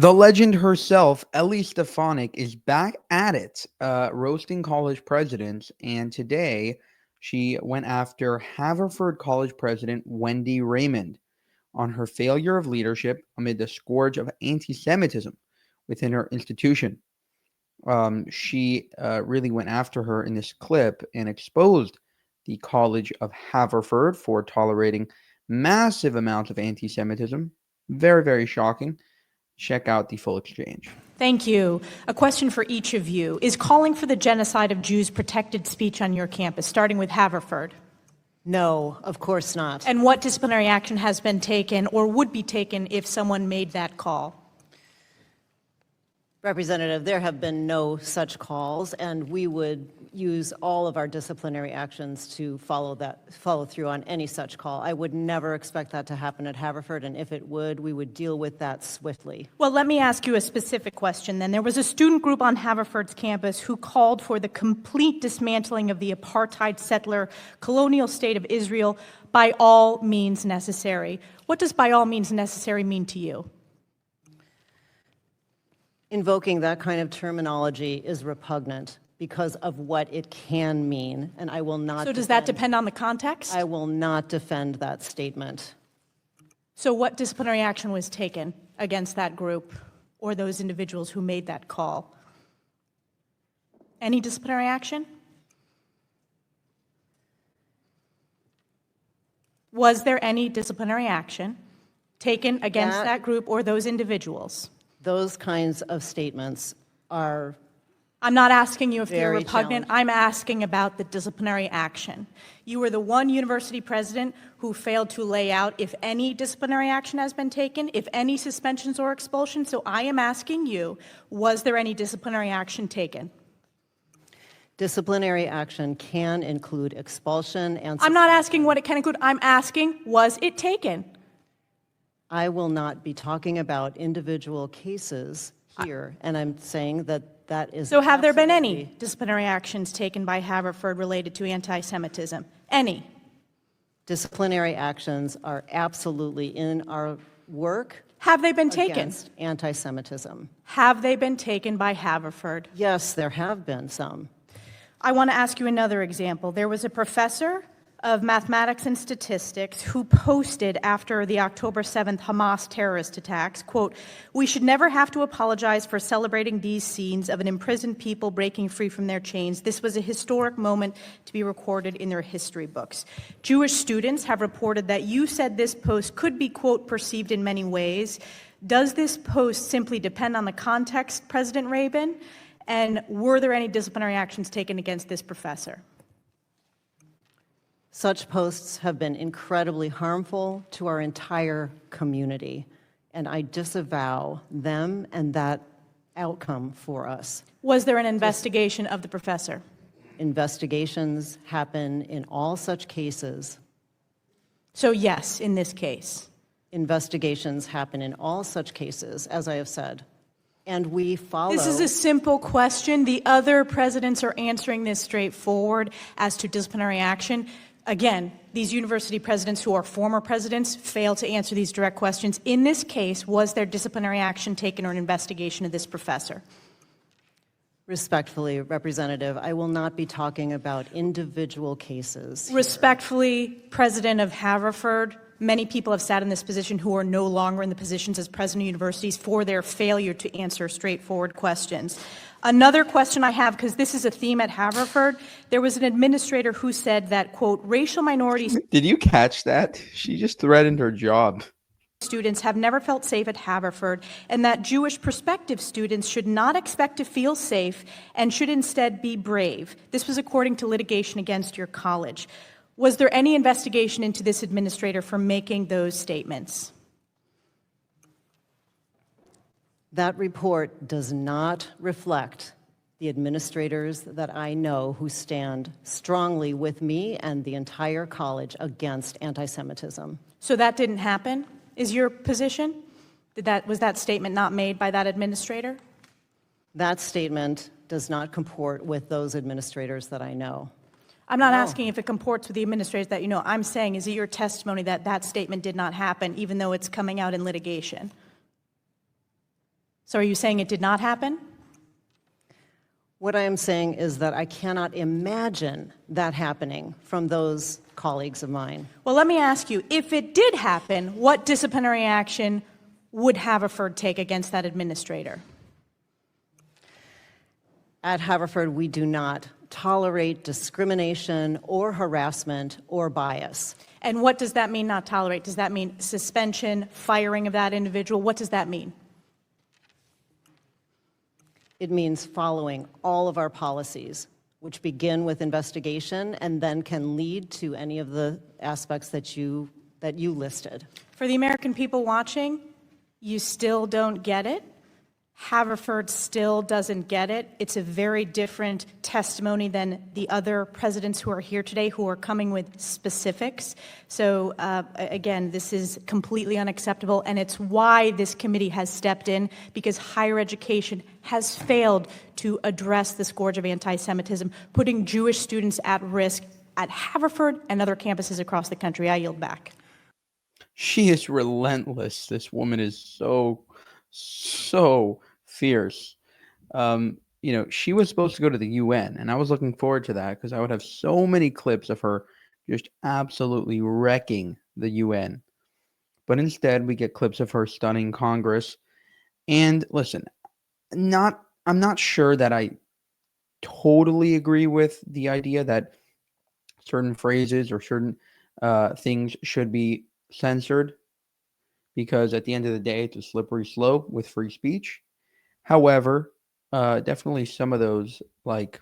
The legend herself, Elise Stefanik, is back at it, roasting college presidents, and today she went after Haverford College president Wendy Raymond on her failure of leadership amid the scourge of anti-Semitism within her institution. She really went after her in this clip and exposed the College of Haverford for tolerating massive amounts of anti-Semitism. Very, very shocking. Check out the full exchange. Thank you. A question for each of you. Is calling for the genocide of Jews protected speech on your campus, starting with Haverford? No, of course not. And what disciplinary action has been taken or would be taken if someone made that call? Representative, there have been no such calls, and we would use all of our disciplinary actions to follow through on any such call. I would never expect that to happen at Haverford, and if it would, we would deal with that swiftly. Well, let me ask you a specific question then. There was a student group on Haverford's campus who called for the complete dismantling of the apartheid settler colonial state of Israel by all means necessary. What does by all means necessary mean to you? Invoking that kind of terminology is repugnant because of what it can mean, and I will not. So does that depend on the context? I will not defend that statement. So what disciplinary action was taken against that group or those individuals who made that call? Any disciplinary action? Was there any disciplinary action taken against that group or those individuals? Those kinds of statements are. I'm not asking you if they're repugnant. I'm asking about the disciplinary action. You were the one university president who failed to lay out if any disciplinary action has been taken, if any suspensions or expulsions. So I am asking you, was there any disciplinary action taken? Disciplinary action can include expulsion and. I'm not asking what it can include. I'm asking, was it taken? I will not be talking about individual cases here, and I'm saying that that is. So have there been any disciplinary actions taken by Haverford related to anti-Semitism? Any? Disciplinary actions are absolutely in our work. Have they been taken? Against anti-Semitism. Have they been taken by Haverford? Yes, there have been some. I want to ask you another example. There was a professor of mathematics and statistics who posted after the October 7th Hamas terrorist attacks, quote, "We should never have to apologize for celebrating these scenes of an imprisoned people breaking free from their chains. This was a historic moment to be recorded in their history books." Jewish students have reported that you said this post could be, quote, perceived in many ways. Does this post simply depend on the context, President Rabin? And were there any disciplinary actions taken against this professor? Such posts have been incredibly harmful to our entire community, and I disavow them and that outcome for us. Was there an investigation of the professor? Investigations happen in all such cases. So yes, in this case. Investigations happen in all such cases, as I have said, and we follow. This is a simple question. The other presidents are answering this straightforward as to disciplinary action. Again, these university presidents who are former presidents fail to answer these direct questions. In this case, was there disciplinary action taken or an investigation of this professor? Respectfully, Representative, I will not be talking about individual cases here. Respectfully, President of Haverford, many people have sat in this position who are no longer in the positions as president of universities for their failure to answer straightforward questions. Another question I have, because this is a theme at Haverford, there was an administrator who said that, quote, racial minorities. Did you catch that? She just threatened her job. Students have never felt safe at Haverford, and that Jewish prospective students should not expect to feel safe and should instead be brave. This was according to litigation against your college. Was there any investigation into this administrator for making those statements? That report does not reflect the administrators that I know who stand strongly with me and the entire college against anti-Semitism. So that didn't happen, is your position? Was that statement not made by that administrator? That statement does not comport with those administrators that I know. I'm not asking if it comports with the administrators that you know. I'm saying, is it your testimony that that statement did not happen, even though it's coming out in litigation? So are you saying it did not happen? What I am saying is that I cannot imagine that happening from those colleagues of mine. Well, let me ask you, if it did happen, what disciplinary action would Haverford take against that administrator? At Haverford, we do not tolerate discrimination or harassment or bias. And what does that mean, not tolerate? Does that mean suspension, firing of that individual? What does that mean? It means following all of our policies, which begin with investigation and then can lead to any of the aspects that you listed. For the American people watching, you still don't get it. Haverford still doesn't get it. It's a very different testimony than the other presidents who are here today who are coming with specifics. So again, this is completely unacceptable, and it's why this committee has stepped in, because higher education has failed to address the scourge of anti-Semitism, putting Jewish students at risk at Haverford and other campuses across the country. I yield back. She is relentless. This woman is so fierce. She was supposed to go to the UN, and I was looking forward to that because I would have so many clips of her just absolutely wrecking the UN. But instead, we get clips of her stunning Congress. And listen, I'm not sure that I totally agree with the idea that certain phrases or certain things should be censored, because at the end of the day, it's a slippery slope with free speech. However, definitely some of those, like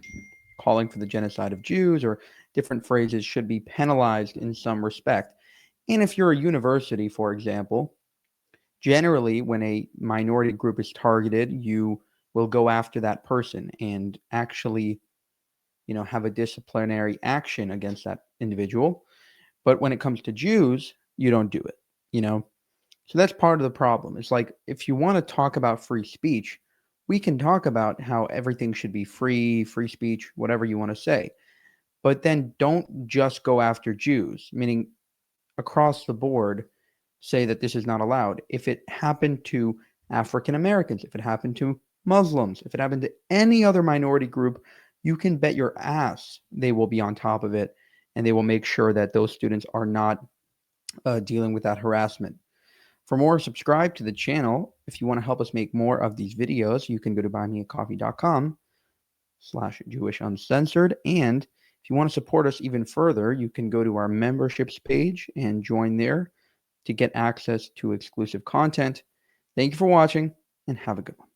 calling for the genocide of Jews or different phrases, should be penalized in some respect. And if you're a university, for example, generally when a minority group is targeted, you will go after that person and actually, have a disciplinary action against that individual. But when it comes to Jews, you don't do it. So that's part of the problem. It's like, if you want to talk about free speech, we can talk about how everything should be free speech, whatever you want to say. But then don't just go after Jews, meaning across the board, say that this is not allowed. If it happened to African Americans, if it happened to Muslims, if it happened to any other minority group, you can bet your ass they will be on top of it, and they will make sure that those students are not dealing with that harassment. For more, subscribe to the channel. If you want to help us make more of these videos, you can go to buymeacoffee.com/JewishUncensored. And if you want to support us even further, you can go to our memberships page and join there to get access to exclusive content. Thank you for watching, and have a good one.